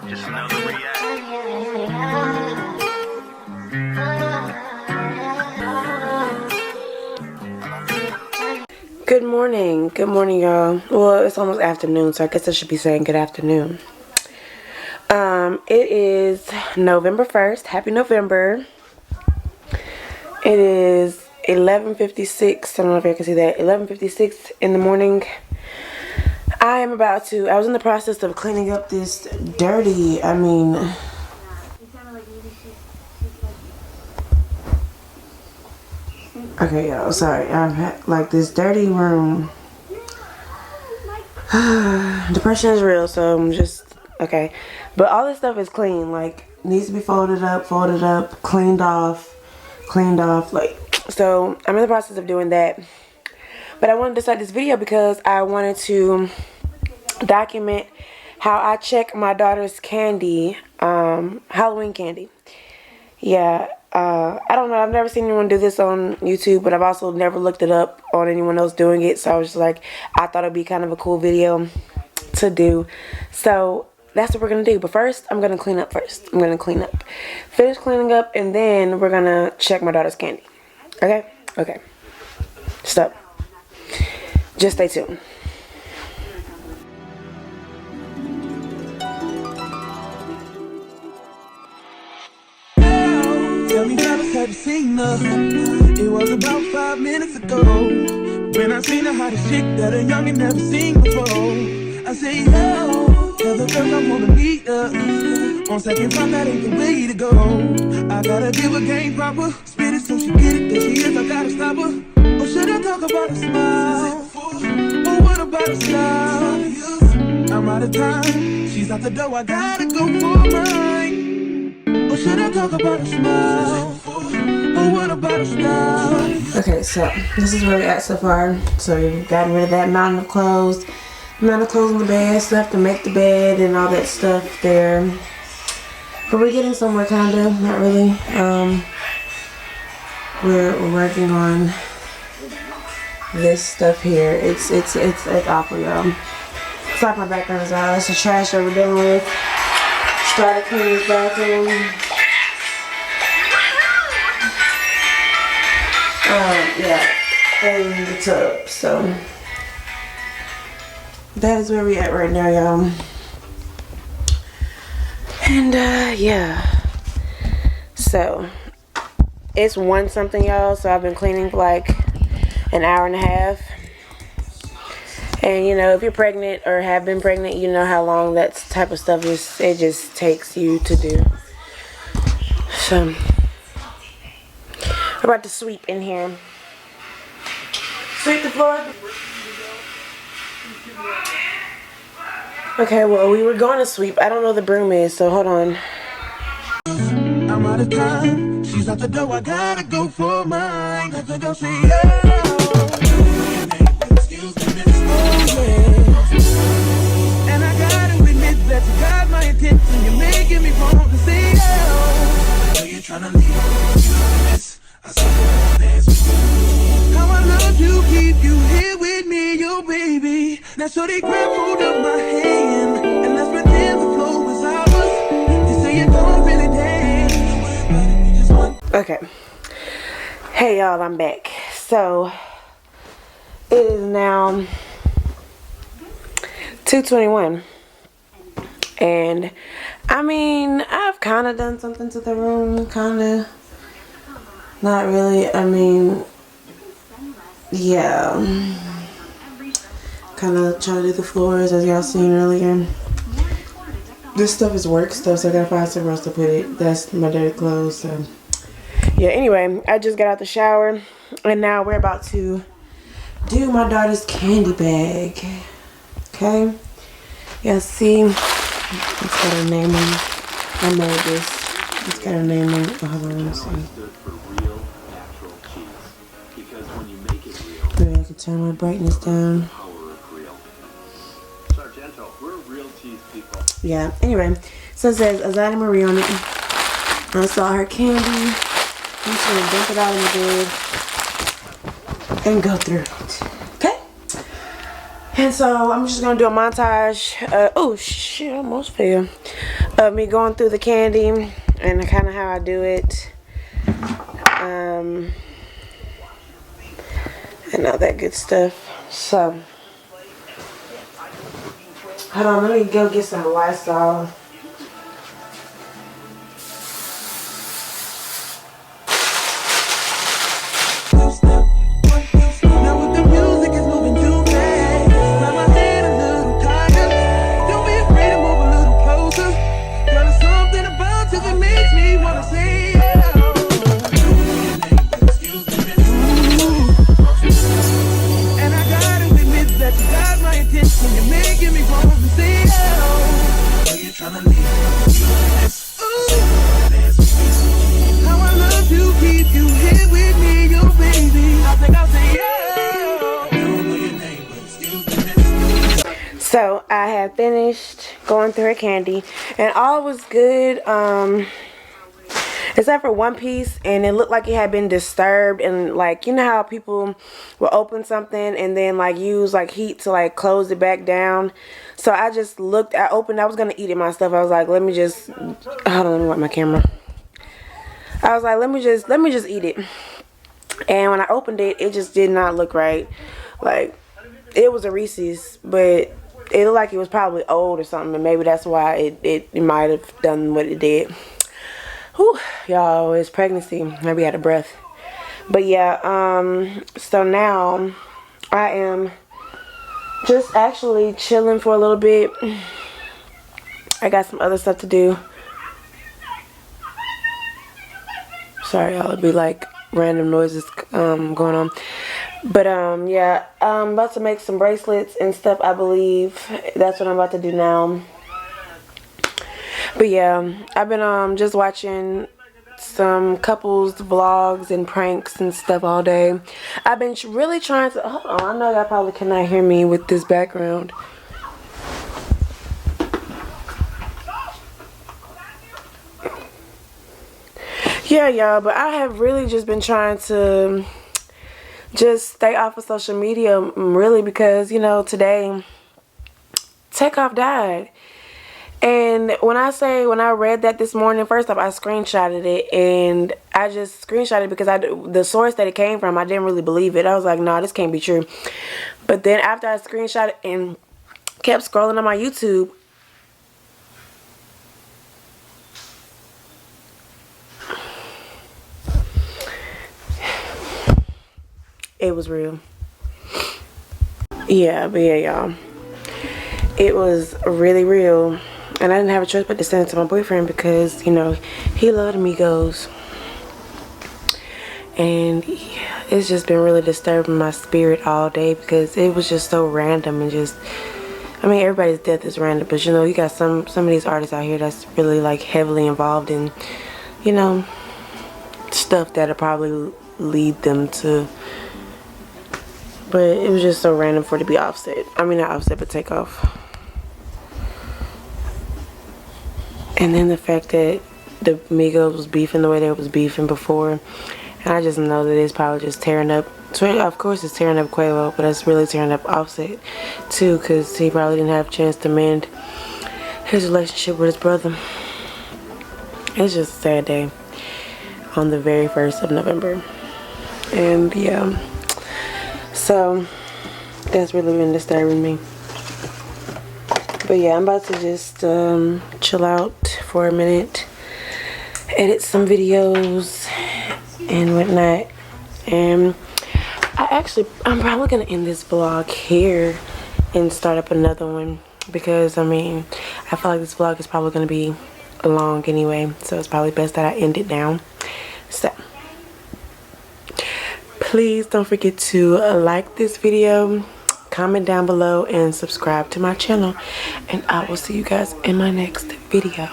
Just another react. Good morning, y'all. Well, it's almost afternoon, so I guess I should be saying good afternoon. It is November 1st. Happy November. It is 11:56. I don't know if you can see that. 11:56 in the morning. I was in the process of cleaning up this dirty, okay, y'all, sorry. I've had, like, this dirty room. Depression is real, so I'm just, okay. But all this stuff is clean, like, needs to be folded up, cleaned off, like, so I'm in the process of doing that. But I wanted to start this video because I wanted to document how I check my daughter's candy, Halloween candy. Yeah, I don't know, I've never seen anyone do this on YouTube, but I've also never looked it up on anyone else doing it, so I was just like, I thought it'd be kind of a cool video to do. So that's what we're gonna do. But first, I'm gonna clean up first. Finish cleaning up, and then we're gonna check my daughter's candy. Okay? Okay. Stop. Just stay tuned. Tell me how have you seen her? It was about 5 minutes ago when I seen her hottest chick that a youngin' never seen before. I say, yo, tell the girls I wanna meet her. On second thought, that ain't the way to go. I gotta give her game proper, spit it so she get it. There she is, I gotta stop her. Or should I talk about her smile? Or what about her style? I'm out of time, she's out the door, I gotta go for mine. Or should I talk about her smile? Or what about her style? Okay, so this is where we're at so far. So we've gotten rid of that mountain of clothes. Amount of clothes in the bed, stuff to make the bed and all that stuff there. But we're getting somewhere, kinda, not really. We're working on this stuff here. It's awful, y'all. It's like my background is out. It's the trash that we're dealing with. Started cleaning this bathroom. Yeah, and the tub. So that is where we at right now, y'all. And yeah, so it's 1 something, y'all. So I've been cleaning for like an hour and a half. And you know, if you're pregnant or have been pregnant, you know how long that type of stuff it just takes you to do. So we're about to sweep in here. Sweep the floor. Okay, well, we were going to sweep. I don't know where the broom is, so hold on. I'm out of time. She's out the door. I gotta go for mine. Let the girl say, oh, excuse me, miss. Oh, yeah. And I gotta admit that you got my attention. You're making me want to say, oh. I know you're trying to leave. You miss. I saw you dance with you. How I love to keep you here with me, yo, baby. Now, so they grab hold of my hand, and let's pretend the flow was ours. They say you don't really dance. Okay. Hey, y'all, I'm back. So, it is now 2:21. And, I mean, I've kind of done something to the room, kind of. Not really, I mean, yeah. Kind of trying to do the floors, as y'all seen earlier. This stuff is work stuff, so I gotta find somewhere else to put it. That's my dirty clothes, so. Yeah, anyway, I just got out the shower, and now we're about to do my daughter's candy bag. Okay? Yeah, see? It's got her name on it. I made this. It's got her name on it. Oh, hold on, let me see. Maybe I can turn my brightness down. Yeah, anyway, so it says Azada Marie on it. I saw her candy. I'm just gonna dump it out in the bed and go through it. Okay? And so I'm just gonna do a montage. Oh shit, I almost fell. Of me going through the candy and kind of how I do it. And all that good stuff. So, hold on, let me go get some Lysol. So I have finished going through her candy and all was good, except for one piece, and it looked like it had been disturbed. And like, you know how people will open something and then like use like heat to like close it back down. So I just looked, I opened, I was gonna eat it myself. I was like, let me just, hold on, let me wipe my camera. I was like, let me just eat it. And when I opened it, it just did not look right. Like, it was a Reese's, but it looked like it was probably old or something, and maybe that's why it might have done what it did. Whew, y'all, it's pregnancy. Maybe out of breath. But yeah, so now I am just actually chilling for a little bit. I got some other stuff to do. Sorry, y'all, it'll be like random noises going on. But yeah, I'm about to make some bracelets and stuff, I believe. That's what I'm about to do now. But yeah, I've been just watching some couples vlogs and pranks and stuff all day. I've been really trying to, hold on, I know y'all probably cannot hear me with this background. Yeah, y'all, but I have really just been trying to just stay off of social media, really, because, you know, today TAKEOFF died. And when I read that this morning, first off, I screenshotted it, and I just screenshotted it because the source that it came from, I didn't really believe it. I was like, nah, this can't be true. But then after I screenshotted it and kept scrolling on my YouTube, it was real. Yeah, but yeah, y'all, it was really real. And I didn't have a choice but to send it to my boyfriend because, you know, he loved amigos. And yeah, it's just been really disturbing my spirit all day because it was just so random and just, I mean, everybody's death is random, but you know, you got some of these artists out here that's really like heavily involved in, you know, stuff that'll probably lead them to, but it was just so random for it to be Offset. I mean, not Offset, but TAKEOFF. And then the fact that the Migos was beefing the way they was beefing before. And I just know that it's probably just tearing up. So of course it's tearing up Quavo, but it's really tearing up Offset too, because he probably didn't have a chance to mend his relationship with his brother. It's just a sad day on the very 1st of November. And yeah, so that's really been disturbing me. But yeah, I'm about to just chill out for a minute, edit some videos and whatnot. And I'm probably gonna end this vlog here and start up another one because I mean, I feel like this vlog is probably gonna be long anyway, so it's probably best that I end it now. So please don't forget to like this video, comment down below, and subscribe to my channel, and I will see you guys in my next video.